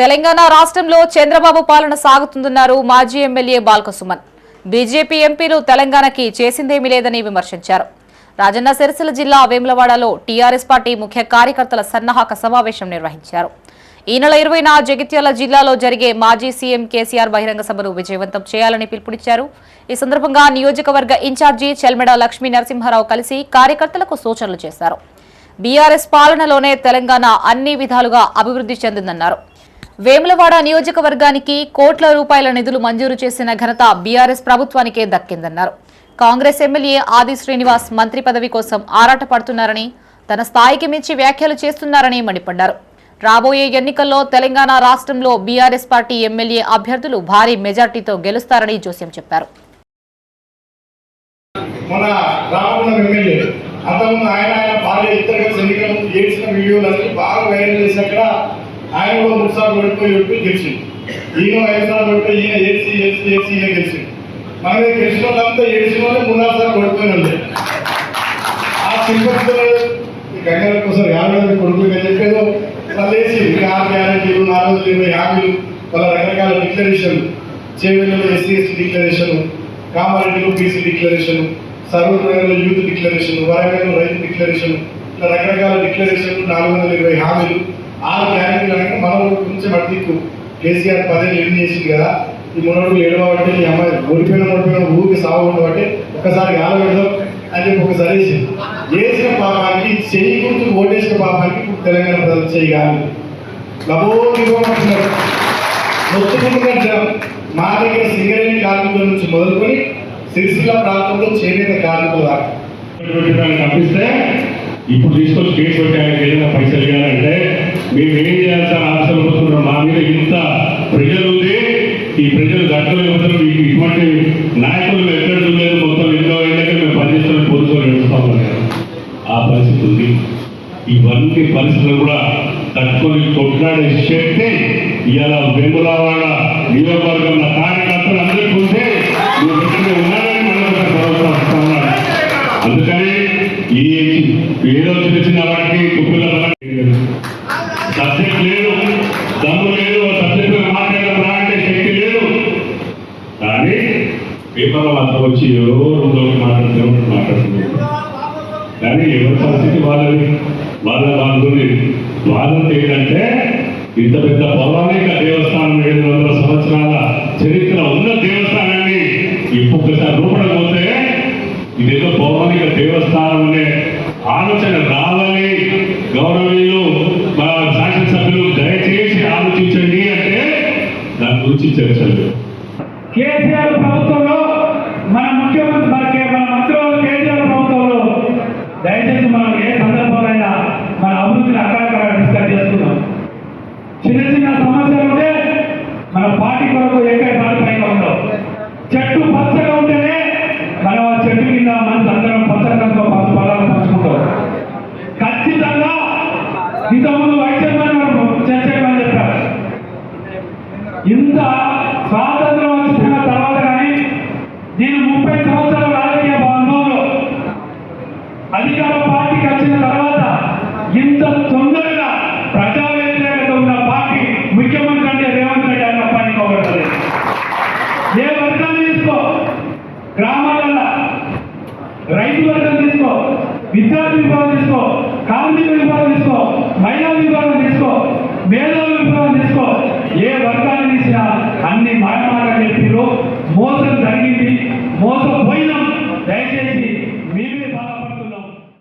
తెలంగాణ రాష్ట్రంలో చంద్రబాబు పాలన సాగుతుందన్నారు మాజీ ఎమ్మెల్యే బాల్క సుమన్. బీజేపీ ఎంపీలు తెలంగాణకి చేసిందేమీ లేదని విమర్శించారు. రాజన్న సిరిసిల్ల జిల్లా వేములవాడలో టీఆర్ఎస్ పార్టీ ముఖ్య కార్యకర్తల సన్నాహక సమావేశం నిర్వహించారు. ఈ నెల 20న జగిత్యాల జిల్లాలో జరిగే మాజీ సీఎం కేసీఆర్ బహిరంగ సభను విజయవంతం చేయాలని పిలుపునిచ్చారు. ఈ సందర్భంగా నియోజకవర్గ ఇన్ఛార్జి చెల్మెడ లక్ష్మీ నరసింహారావు కలిసి కార్యకర్తలకు సూచనలు చేశారు. బీఆర్ఎస్ పాలనలోనే తెలంగాణ అన్ని విధాలుగా అభివృద్ధి చెందిందన్నారు. వేములవాడ నియోజకవర్గానికి కోట్ల రూపాయల నిధులు మంజూరు చేసిన ఘనత బీఆర్ఎస్ ప్రభుత్వానికే దక్కిందన్నారు. కాంగ్రెస్ ఎమ్మెల్యే ఆది శ్రీనివాస్ మంత్రి పదవి కోసం ఆరాటపడుతున్నారని, తన స్థాయికి మించి వ్యాఖ్యలు చేస్తున్నారని మండిపడ్డారు. రాబోయే ఎన్నికల్లో తెలంగాణ రాష్ట్రంలో బీఆర్ఎస్ పార్టీ ఎమ్మెల్యే అభ్యర్థులు భారీ మెజార్టీతో గెలుస్తారని జోస్యం చెప్పారు. ఆయన కూడా 3 సార్లు ఓడిపోయి గెలిచింది. ఈయన 5 సార్లు ఓడిపోయి ఈయన ఏసీ గెలిచింది. మనమే గెలిచిన వాళ్ళంతా ఏడ్చిన వాళ్ళే 3 సార్లు ఓడిపోయిన వాళ్ళే. ఆ సింపతితో గంగల కోసం 50 కొడుకులు అని చెప్పేదో వాళ్ళు వేసి 6 గ్యారెంటీలు 420 హామీలు వాళ్ళ రకరకాల డిక్లరేషన్, చేవెళ్ళలో ఎస్సీ డిక్లరేషన్, కామారెడ్డిలో బీసీ డిక్లరేషన్, సర్వనగర్లో యూత్ డిక్లరేషన్, వరంగల్లో రైతు డిక్లరేషన్, ఇలా రకరకాల డిక్లరేషన్ 420 హామీలు 6 గ్యారెంటీలు అనగా మనం కొంచెం అడ్డీకు కేసీఆర్ 10 ఏళ్ళు చేసింది కదా. ఈ మనోడు ఏడవబట్టి ఈ అమ్మాయి ఓడిపోయిన ఊరికి సాగు బట్టి ఒక్కసారి ఆలబెడదాం అని చెప్పి ఒకసారి వేసిన పాపానికి చెయ్యి గుర్తు ఓటేసిన పాపానికి తెలంగాణ ప్రజలు చేయగాలి లబోదిగోమంటున్నారు. మొత్తుకుంటున్న మా దగ్గర సింగరేణి కార్మికుల నుంచి మొదలుకొని సిరిసిల్ల ప్రాంతంలో చేనేత కార్మికుల దాకా తప్పిస్తే ఇప్పుడు తీసుకొచ్చి కేసు పెట్టాలి. ఏదైనా పైసలు ఇవ్వాలంటే మేము ఏం చేయాల్సిన ఆశలు వస్తున్నాం. మా మీద ఇంత ప్రజలు ఉంది, ఈ ప్రజలు గట్టలు ఇవ్వడం మీకు ఇటువంటి నాయకులు ఎక్కడ చూడలేదు. మొత్తం ఎన్నో ఏళ్ళకి మేము పనిచేస్తున్న పోలీసులు నడుస్తాం. ఆ పరిస్థితి ఉంది. ఇవన్నీ పరిస్థితులు కూడా తట్టుకొని కొట్లాడే శక్తి ఇవాళ వేములవాడ నియోజకవర్గం కార్యకర్తలు అందరికీ ఉంటే మీరు ఎక్కడ ఉన్నారని మనం భరోసా. అందుకని ఈ ఏదో చిన్న చిన్న వాటికి కుక్కల సబ్జెక్ట్ లేదు, దమ్ము లేదు, సబ్జెక్ట్ మాట్లాడే శక్తి లేదు. కానీ పేపర్ల అంతా వచ్చి ఎవరో రోజు మాట్లాడుతున్నారు. కానీ ఎవరి పరిస్థితి వాళ్ళని వాళ్ళంతా ఏంటంటే ఇంత పెద్ద పౌరాణిక దేవస్థానం 700 సంవత్సరాల చరిత్ర ఉన్న దేవస్థానాన్ని ఒక్కసారి రూపడకపోతే ఇదేదో పౌరాణిక దేవస్థానం అనే ఆలోచన రావాలి. గౌరవీయులు శాసనసభ్యులు దయచేసి ఆలోచించండి అంటే దాని గురించి చర్చలు. కేసీఆర్ ప్రభుత్వంలో మన ముఖ్యమంత్రి మన మంత్రులు కేసీఆర్ ప్రభుత్వంలో దయచేసి మనం ఏ సందర్భంలో మన అభివృద్ధిని అక్కడక్కడ డిస్కస్ చేసుకున్నాం. చిన్న చిన్న సమస్యలు ఉంటే మన పార్టీ కొరకు ఏకైక పైన ఉండవు. చెట్టు పచ్చగా ఉంటేనే మనం ఆ చెట్టు కింద మనసు అందరం పచ్చడంతో పచ్చ పొలాలు పంచుకుంటాం. ఖచ్చితంగా ఇంతకుముందు వైద్యమని చర్చమని చెప్పారు. ఇంత స్వాతంత్రం వచ్చిన తర్వాత కానీ నేను 30 సంవత్సరాల రాజకీయ అనుభవంలో అధికార పార్టీకి వచ్చిన తర్వాత ఇంత తొందరగా ప్రజా వ్యతిరేకత ఉన్న పార్టీ ముఖ్యమంత్రి అంటే రేవంత్ రెడ్డి అన్న పనికోబడుతుంది. ఏ వర్గాన్ని తీసుకో, గ్రామాలలో రైతు వర్గం తీసుకో, విద్యార్థి విభాగం తీసుకో, కార్మిక విభాగం తీసుకో, మహిళా విభాగం తీసుకో, మేధావి విభాగం తీసుకో, ఏ వర్గాన్ని తీసినా అన్ని మాయమాటలు చెప్పిరు. మోసం జరిగింది, మోసం